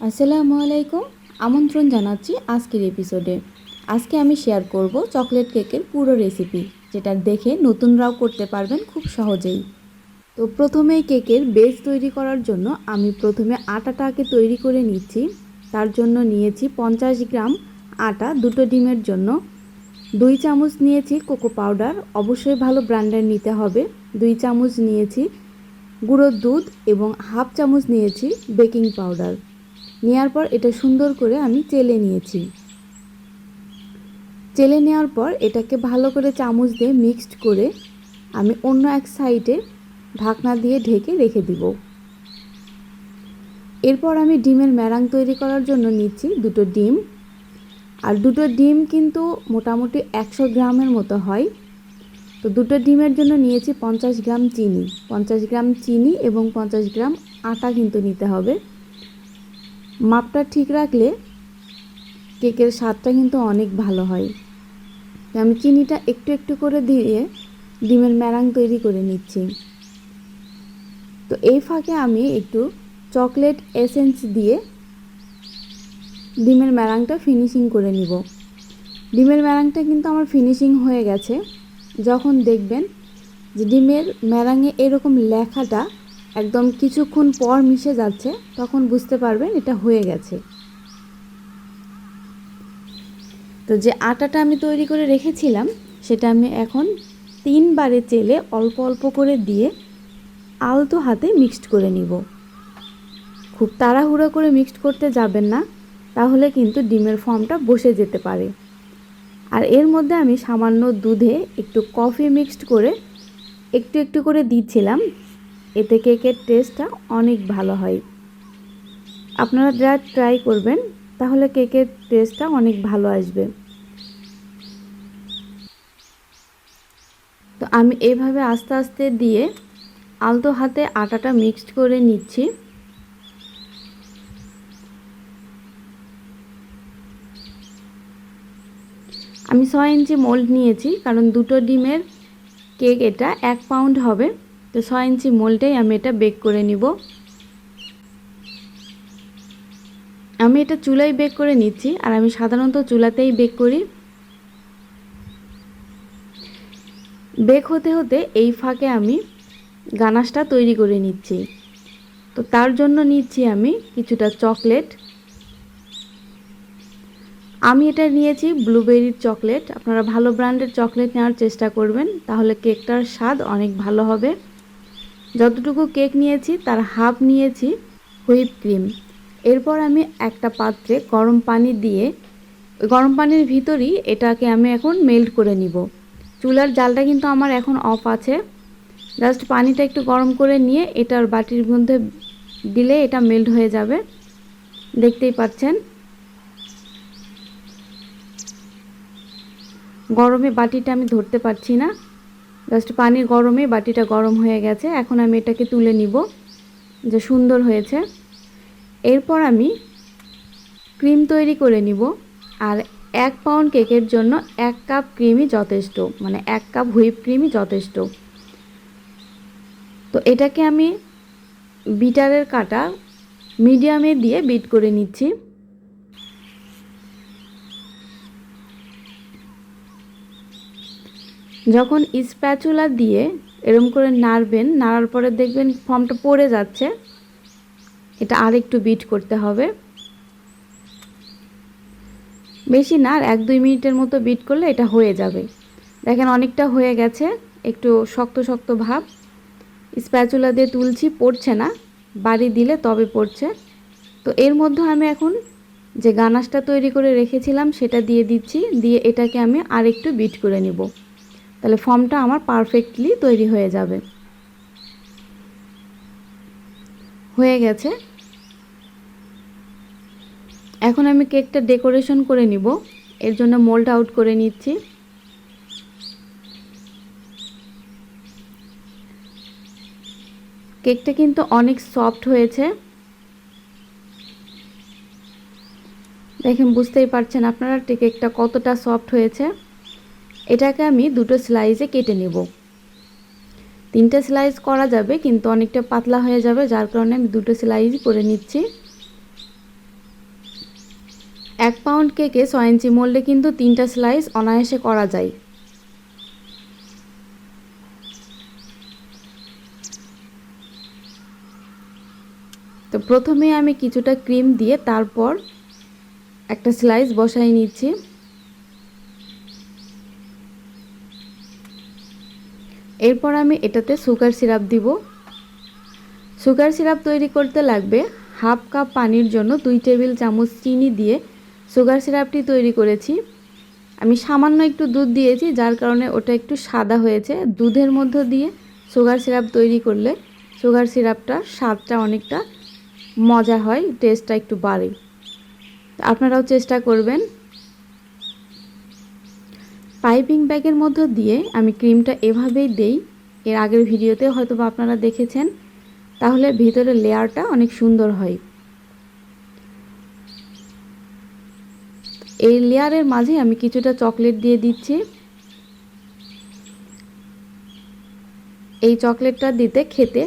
আসসালামু আলাইকুম। আমন্ত্রণ জানাচ্ছি আজকের এপিসোডে। আজকে আমি শেয়ার করব চকলেট কেকের পুরো রেসিপি, যেটা দেখে নতুনরাও করতে পারবেন খুব সহজেই। তো প্রথমেই কেকের বেস তৈরি করার জন্য আমি প্রথমে আটাটাকে তৈরি করে নিচ্ছি। তার জন্য নিয়েছি 50 গ্রাম আটা, দুটো ডিমের জন্য 2 চামচ নিয়েছি কোকো পাউডার, অবশ্যই ভালো ব্র্যান্ডের নিতে হবে। 2 চামচ নিয়েছি গুঁড়ো দুধ এবং হাফ চামচ নিয়েছি বেকিং পাউডার। নেওয়ার পর এটা সুন্দর করে আমি চেলে নিয়েছি। চেলে নেওয়ার পর এটাকে ভালো করে চামচ দিয়ে মিক্সড করে আমি অন্য এক সাইডে ঢাকনা দিয়ে ঢেকে রেখে দিব। এরপর আমি ডিমের ম্যারাং তৈরি করার জন্য নিচ্ছি দুটো ডিম। আর দুটো ডিম কিন্তু মোটামুটি 100 গ্রামের মতো হয়। তো দুটো ডিমের জন্য নিয়েছি 50 গ্রাম চিনি। 50 গ্রাম চিনি এবং 50 গ্রাম আটা কিন্তু নিতে হবে। মাপটা ঠিক রাখলে কেকের স্বাদটা কিন্তু অনেক ভালো হয়। আমি চিনিটা একটু একটু করে দিয়ে ডিমের ম্যারাং তৈরি করে নিচ্ছি। তো এই ফাঁকে আমি একটু চকলেট এসেন্স দিয়ে ডিমের ম্যারাংটা ফিনিশিং করে নিব। ডিমের ম্যারাংটা কিন্তু আমার ফিনিশিং হয়ে গেছে। যখন দেখবেন যে ডিমের ম্যারাঙে এরকম লেখাটা একদম কিছুক্ষণ পর মিশে যাচ্ছে, তখন বুঝতে পারবেন এটা হয়ে গেছে। তো যে আটাটা আমি তৈরি করে রেখেছিলাম সেটা আমি এখন 3 বারে চেলে অল্প অল্প করে দিয়ে আলতো হাতে মিক্সড করে নিব। খুব তাড়াহুড়ো করে মিক্সড করতে যাবেন না, তাহলে কিন্তু ডিমের ফর্মটা বসে যেতে পারে। আর এর মধ্যে আমি সামান্য দুধে একটু কফি মিক্সড করে একটু একটু করে দিচ্ছিলাম। এতে কেকের টেস্টটা অনেক ভালো হয়। আপনারা যা ট্রাই করবেন, তাহলে কেকের টেস্টটা অনেক ভালো আসবে। তো আমি এইভাবে আস্তে আস্তে দিয়ে আলতো হাতে আটাটা মিক্সড করে নিচ্ছি। আমি 6 ইঞ্চি মোল্ড নিয়েছি, কারণ দুটো ডিমের কেক এটা 1 পাউন্ড হবে। তো 6 ইঞ্চি মোল্ডেই আমি এটা বেক করে নিব। আমি এটা চুলায় বেক করে নিচ্ছি, আর আমি সাধারণত চুলাতেই বেক করি। বেক হতে হতে এই ফাঁকে আমি গানাশটা তৈরি করে নিচ্ছি। তো তার জন্য নিচ্ছি আমি কিছুটা চকলেট। আমি এটা নিয়েছি ব্লুবেরির চকলেট। আপনারা ভালো ব্র্যান্ডের চকলেট নেওয়ার চেষ্টা করবেন, তাহলে কেকটার স্বাদ অনেক ভালো হবে। যতটুকু কেক নিয়েছি তার হাফ নিয়েছি হুইপ ক্রিম। এরপর আমি একটা পাত্রে গরম পানি দিয়ে, গরম পানির ভিতরই এটাকে আমি এখন মেল্ট করে নিব। চুলার জালটা কিন্তু আমার এখন অফ আছে। জাস্ট পানিটা একটু গরম করে নিয়ে এটার বাটির মধ্যে দিলে এটা মেল্ট হয়ে যাবে। দেখতেই পাচ্ছেন গরমে বাটিটা আমি ধরতে পারছি না। জাস্ট পানির গরমে বাটিটা গরম হয়ে গেছে। এখন আমি এটাকে তুলে নিব। যে সুন্দর হয়েছে। এরপর আমি ক্রিম তৈরি করে নিব। আর 1 পাউন্ড কেকের জন্য 1 কাপ ক্রিমই যথেষ্ট, মানে 1 কাপ হুইপ ক্রিমই যথেষ্ট। তো এটাকে আমি বিটারের কাটা মিডিয়ামে দিয়ে বিট করে নিচ্ছি। যখন স্প্যাচুলা দিয়ে এরকম করে নাড়বেন, নাড়ার পরে দেখবেন ফর্মটা পড়ে যাচ্ছে, এটা আরেকটু বিট করতে হবে। বেশি না, 1-2 মিনিটের মতো বিট করলে এটা হয়ে যাবে। দেখেন অনেকটা হয়ে গেছে, একটু শক্ত শক্ত ভাব। স্প্যাচুলা দিয়ে তুলছি, পড়ছে না, বাড়ি দিলে তবে পড়ছে। তো এর মধ্যে আমি এখন যে গানাশটা তৈরি করে রেখেছিলাম সেটা দিয়ে দিচ্ছি। দিয়ে এটাকে আমি আরেকটু বিট করে নিব, তাহলে ফর্মটা আমার পারফেক্টলি তৈরি হয়ে যাবে। হয়ে গেছে। এখন আমি কেকটা ডেকোরেশন করে নিব। এর জন্য মোল্ড আউট করে নিচ্ছি। কেকটা কিন্তু অনেক সফট হয়েছে, দেখেন বুঝতেই পারছেন আপনারা কেকটা কতটা সফট হয়েছে। এটাকে আমি দুটো স্লাইসে কেটে নেব। 3টে স্লাইস করা যাবে, কিন্তু অনেকটা পাতলা হয়ে যাবে, যার কারণে আমি দুটো স্লাইস করে নিচ্ছি। 1 পাউন্ড কেকে 6 ইঞ্চি মোল্ডে কিন্তু 3টা স্লাইস অনায়াসে করা যায়। তো প্রথমে আমি কিছুটা ক্রিম দিয়ে তারপর একটা স্লাইস বসাই নিচ্ছি। এরপর আমি এটাতে সুগার সিরাপ দিব। সুগার সিরাপ তৈরি করতে লাগবে হাফ কাপ পানির জন্য 2 টেবিল চামচ চিনি দিয়ে সুগার সিরাপটি তৈরি করেছি। আমি সামান্য একটু দুধ দিয়েছি, যার কারণে ওটা একটু সাদা হয়েছে। দুধের মধ্য দিয়ে সুগার সিরাপ তৈরি করলে সুগার সিরাপটার স্বাদটা অনেকটা মজা হয়, টেস্টটা একটু বাড়ে। আপনারাও চেষ্টা করবেন। পাইপিং ব্যাগের মধ্য দিয়ে আমি ক্রিমটা এভাবেই দেই, এর আগের ভিডিওতে হয়তো বা আপনারা দেখেছেন, তাহলে ভিতরে লেয়ারটা অনেক সুন্দর হয়। এই লেয়ারের মাঝে আমি কিছুটা চকলেট দিয়ে দিচ্ছি। এই চকলেটটা দিতে খেতে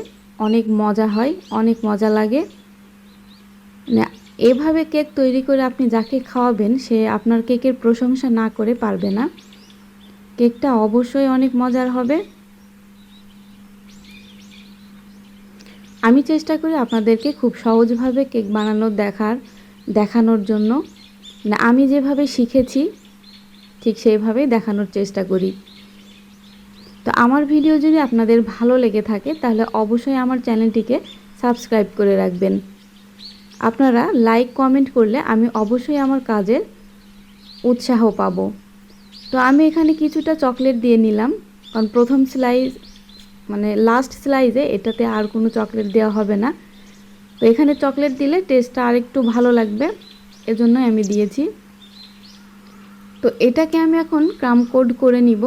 অনেক মজা হয়, অনেক মজা লাগে। এভাবে কেক তৈরি করে আপনি যাকে খাওয়াবেন সে আপনার কেকের প্রশংসা না করে পারবে না। কেকটা অবশ্যই অনেক মজার হবে। আমি চেষ্টা করি আপনাদেরকে খুব সহজভাবে কেক বানানো দেখানোর জন্য। আমি যেভাবে শিখেছি ঠিক সেইভাবেই দেখানোর চেষ্টা করি। তো আমার ভিডিও যদি আপনাদের ভালো লেগে থাকে তাহলে অবশ্যই আমার চ্যানেলটিকে সাবস্ক্রাইব করে রাখবেন। আপনারা লাইক কমেন্ট করলে আমি অবশ্যই আমার কাজের উৎসাহ পাবো। তো আমি এখানে কিছুটা চকলেট দিয়ে নিলাম, কারণ প্রথম স্লাইস মানে লাস্ট স্লাইসে এটাতে আর কোনো চকলেট দেওয়া হবে না। তো এখানে চকলেট দিলে টেস্টটা আর একটু ভালো লাগবে, এজন্যই আমি দিয়েছি। তো এটাকে আমি এখন ক্রাম কোড করে নিব।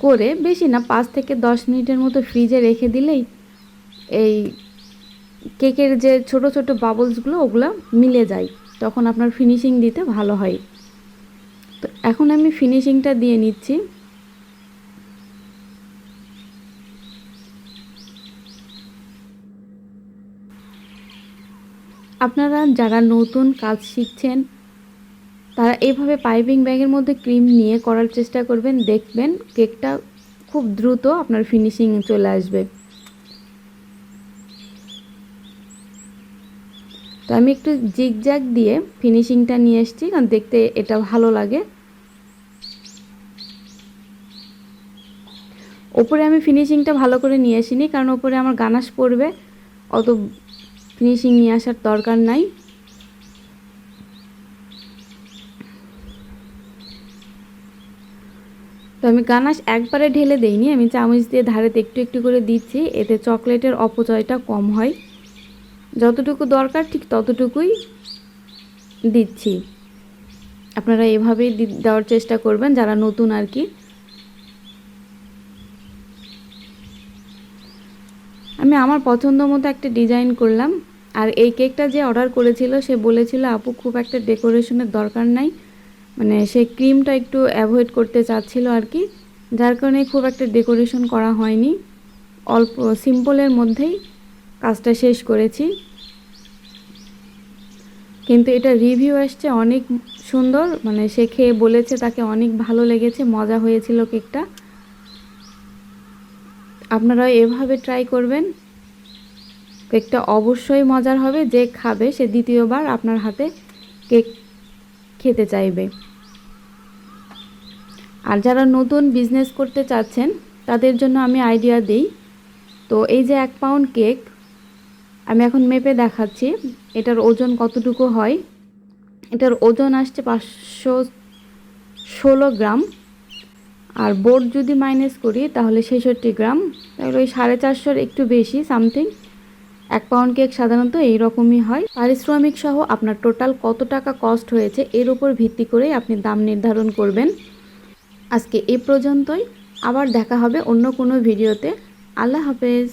করে বেশি না 5 থেকে 10 মিনিটের মতো ফ্রিজে রেখে দিলেই এই কেকের যে ছোট ছোট বাবলসগুলো ওগুলো মিলে যায়, তখন আপনার ফিনিশিং দিতে ভালো হয়। তো এখন আমি ফিনিশিংটা দিয়ে নিচ্ছি। আপনারা যারা নতুন কাজ শিখছেন তারা এইভাবে পাইপিং ব্যাগের মধ্যে ক্রিম নিয়ে করার চেষ্টা করবেন, দেখবেন কেকটা খুব দ্রুত আপনার ফিনিশিং চলে আসবে। তো আমি একটু জিগজ্যাগ দিয়ে ফিনিশিংটা নিয়ে এসেছি, কারণ দেখতে এটা ভালো লাগে। ওপরে আমি ফিনিশিংটা ভালো করে নিয়ে আসিনি, কারণ ওপরে আমার গানাশ পড়বে, অত ফিনিশিং নিয়ে আসার দরকার নাই। তো আমি গানাশ একবারে ঢেলে দেইনি, আমি চামচ দিয়ে ধারেতে একটু একটু করে দিচ্ছি, এতে চকলেটের অপচয়টা কম হয়। যতটুকু দরকার ঠিক ততটুকুই দিচ্ছি। আপনারা এভাবেই দেওয়ার চেষ্টা করবেন যারা নতুন আর কি। আমি আমার পছন্দ মতো একটা ডিজাইন করলাম। আর এই কেকটা যে অর্ডার করেছিল সে বলেছিল আপু খুব একটা ডেকোরেশনের দরকার নাই, মানে সে ক্রিমটা একটু অ্যাভয়েড করতে চাচ্ছিল আর কি, যার কারণে খুব একটা ডেকোরেশন করা হয়নি, অল্প সিম্পলের মধ্যেই কাজটা শেষ করেছি। কিন্তু এটা রিভিউ আসছে অনেক সুন্দর, মানে সে খেয়ে বলেছে তাকে অনেক ভালো লেগেছে, মজা হয়েছিল কেকটা। আপনারা এভাবে ট্রাই করবেন, কেকটা অবশ্যই মজার হবে। যে খাবে সে দ্বিতীয়বার আপনার হাতে কেক খেতে চাইবে। আর যারা নতুন বিজনেস করতে চাচ্ছেন তাদের জন্য আমি আইডিয়া দিই। তো এই যে 1 পাউন্ড কেক আমি এখন মেপে দেখাচ্ছি এটার ওজন কতটুকু হয়। এটার ওজন আসছে 516 গ্রাম, আর বোর্ড যদি মাইনাস করি তাহলে 66 গ্রাম, তাহলে ওই 450-এর একটু বেশি সামথিং। 1 পাউন্ড কেক সাধারণত এইরকমই হয়। পারিশ্রমিক সহ আপনার টোটাল কত টাকা কস্ট হয়েছে এর উপর ভিত্তি করেই আপনি দাম নির্ধারণ করবেন। আজকে এই পর্যন্তই, আবার দেখা হবে অন্য কোনো ভিডিওতে। আল্লাহ হাফেজ।